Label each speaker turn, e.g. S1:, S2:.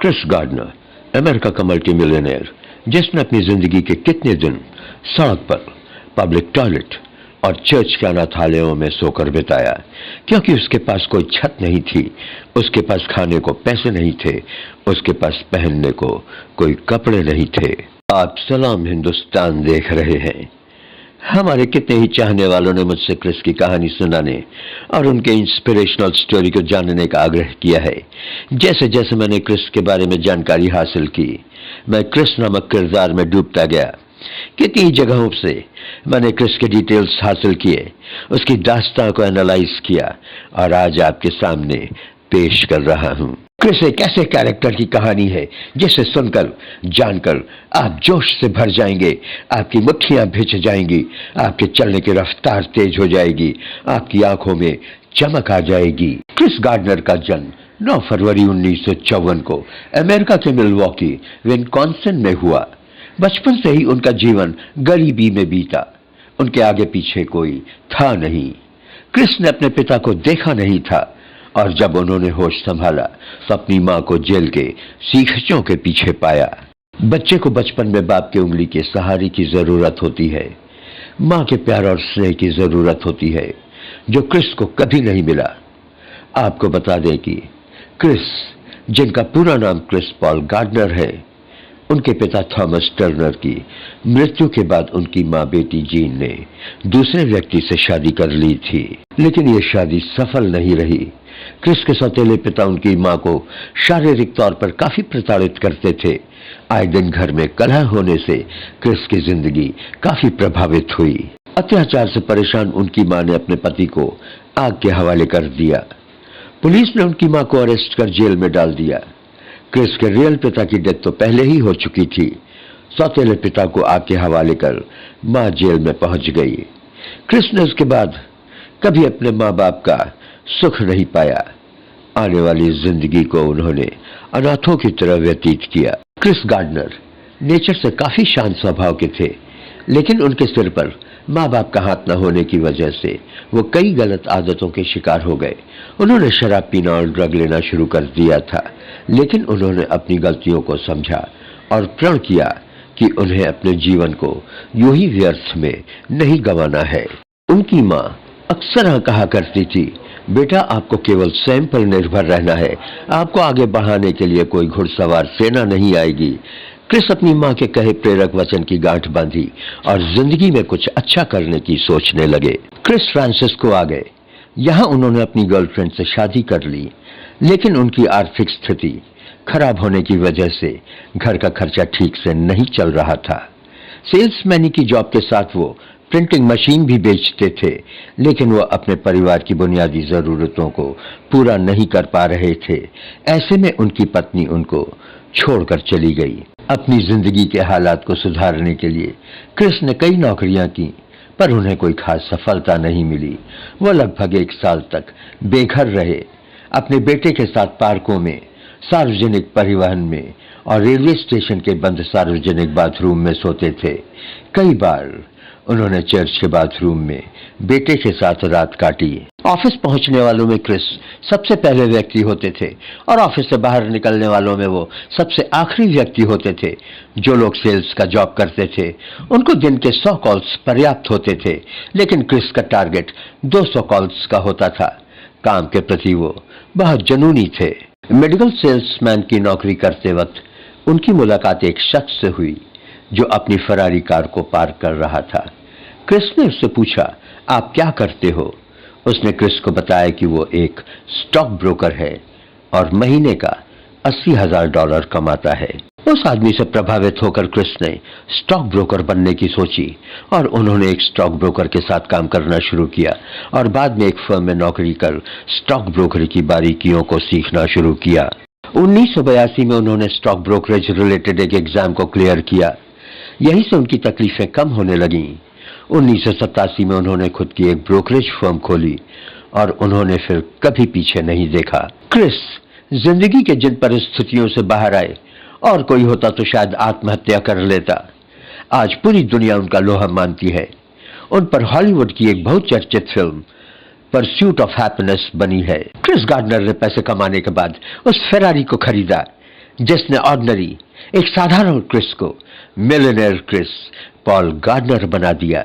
S1: Chris gardener, America का multi millionaire, जिसने अपनी जिंदगी के कितने दिन सड़क पर, पब्लिक टॉयलेट और चर्च के अनाथालयों में सोकर बिताया, क्योंकि उसके पास कोई छत नहीं थी, उसके पास खाने को पैसे नहीं थे, उसके पास पहनने को कोई कपड़े नहीं थे। आप सलाम हिंदुस्तान देख रहे हैं। हमारे कितने ही चाहने वालों ने मुझसे क्रिस की कहानी सुनाने और उनके इंस्पिरेशनल स्टोरी को जानने का आग्रह किया है। जैसे जैसे मैंने क्रिस के बारे में जानकारी हासिल की, मैं क्रिस नामक किरदार में डूबता गया। कितनी जगहों से मैंने क्रिस के डिटेल्स हासिल किए, उसकी दास्तां को एनालाइज किया और आज आपके सामने पेश कर रहा हूं। क्रिस एक ऐसे कैरेक्टर की कहानी है जिसे सुनकर, जानकर आप जोश से भर जाएंगे, आपकी मुट्ठियां भिज जाएंगी, आपके चलने की रफ्तार तेज हो जाएगी, आपकी आंखों में चमक आ जाएगी। क्रिस गार्डनर का जन्म 9 फरवरी 1954 को अमेरिका के मिल्वॉकी, विस्कॉन्सिन में हुआ। बचपन से ही उनका जीवन गरीबी में बीता। उनके आगे पीछे कोई था नहीं। क्रिस ने अपने पिता को देखा नहीं था और जब उन्होंने होश संभाला तो अपनी मां को जेल के सीखचों के पीछे पाया। बच्चे को बचपन में बाप की उंगली के सहारे की जरूरत होती है, मां के प्यार और स्नेह की जरूरत होती है, जो क्रिस को कभी नहीं मिला। आपको बता दें कि क्रिस, जिनका पूरा नाम क्रिस पॉल गार्डनर है, उनके पिता थॉमस टर्नर की मृत्यु के बाद उनकी मां बेटी जीन ने दूसरे व्यक्ति से शादी कर ली थी, लेकिन ये शादी सफल नहीं रही। क्रिस के सौतेले पिता उनकी मां को शारीरिक तौर पर काफी प्रताड़ित करते थे। आए दिन घर में कलह होने से क्रिस की जिंदगी काफी प्रभावित हुई। अत्याचार से परेशान उनकी मां ने अपने पति को आग के हवाले कर दिया। पुलिस ने उनकी मां को अरेस्ट कर जेल में डाल दिया। क्रिस के रियल पिता की डेथ तो पहले ही हो चुकी थी। सौतेले पिता को आग के हवाले कर मां जेल में पहुंच गई। क्रिस ने उसके बाद कभी अपने मां बाप का सुख नहीं पाया। आने वाली जिंदगी को उन्होंने अनाथों की तरह व्यतीत किया। क्रिस गार्डनर नेचर से काफी शांत स्वभाव के थे, लेकिन उनके सिर पर माँ बाप का हाथ न होने की वजह से वो कई गलत आदतों के शिकार हो गए। उन्होंने शराब पीना और ड्रग लेना शुरू कर दिया था, लेकिन उन्होंने अपनी गलतियों को समझा और प्रण किया कि उन्हें अपने जीवन को यूं ही व्यर्थ में नहीं गंवाना है। उनकी माँ अक्सर कहा करती थी, बेटा आपको केवल स्वयं पर निर्भर रहना है, आपको आगे बढ़ाने के लिए कोई घुड़सवार सेना नहीं आएगी। क्रिस अपनी मां के कहे प्रेरक वचन की गांठ बांधी और जिंदगी में कुछ अच्छा करने की सोचने लगे। क्रिस फ्रांसिस्को आ गए। यहाँ उन्होंने अपनी गर्लफ्रेंड से शादी कर ली, लेकिन उनकी आर्थिक स्थिति खराब होने की वजह से घर का खर्चा ठीक से नहीं चल रहा था। सेल्समैन की जॉब के साथ वो प्रिंटिंग मशीन भी बेचते थे, लेकिन वो अपने परिवार की बुनियादी जरूरतों को पूरा नहीं कर पा रहे थे। ऐसे में उनकी पत्नी उनको छोड़कर चली गई। अपनी जिंदगी के हालात को सुधारने के लिए क्रिस ने कई नौकरियां की, पर उन्हें कोई खास सफलता नहीं मिली। वो लगभग 1 साल तक बेघर रहे। अपने बेटे के साथ पार्कों में, सार्वजनिक परिवहन में और रेलवे स्टेशन के बंद सार्वजनिक बाथरूम में सोते थे। कई बार उन्होंने चर्च के बाथरूम में बेटे के साथ रात काटी। ऑफिस पहुंचने वालों में क्रिस सबसे पहले व्यक्ति होते थे और ऑफिस से बाहर निकलने वालों में वो सबसे आखिरी व्यक्ति होते थे। जो लोग सेल्स का जॉब करते थे उनको दिन के 100 कॉल्स पर्याप्त होते थे, लेकिन क्रिस का टारगेट 200 कॉल्स का होता था। काम के प्रति वो बहुत जुनूनी थे। मेडिकल सेल्समैन की नौकरी करते वक्त उनकी मुलाकात एक शख्स से हुई जो अपनी फरारी कार को पार्क कर रहा था। क्रिस ने उससे पूछा, आप क्या करते हो? उसने क्रिस को बताया कि वो एक स्टॉक ब्रोकर है और महीने का $80,000 कमाता है। उस आदमी से प्रभावित होकर क्रिस ने स्टॉक ब्रोकर बनने की सोची और उन्होंने एक स्टॉक ब्रोकर के साथ काम करना शुरू किया और बाद में एक फर्म में नौकरी कर स्टॉक ब्रोकर की बारीकियों को सीखना शुरू किया। 1982 में उन्होंने स्टॉक ब्रोकरेज रिलेटेड एक एग्जाम को क्लियर किया। यहीं से उनकी तकलीफें कम होने लगीं। 1987 में उन्होंने खुद की एक ब्रोकरेज फर्म खोली और उन्होंने फिर कभी पीछे नहीं देखा। क्रिस जिंदगी के जिन परिस्थितियों से बाहर आए, और कोई होता तो शायद आत्महत्या कर लेता। आज पूरी दुनिया उनका लोहा मानती है। उन पर हॉलीवुड की एक बहुचर्चित फिल्म परस्यूट ऑफ हैप्पीनेस बनी है। क्रिस गार्डनर ने पैसे कमाने के बाद उस फेरारी को खरीदा, जिसने ऑर्डिनरी एक साधारण क्रिस को मिलियनेयर क्रिस पॉल गार्डनर बना दिया।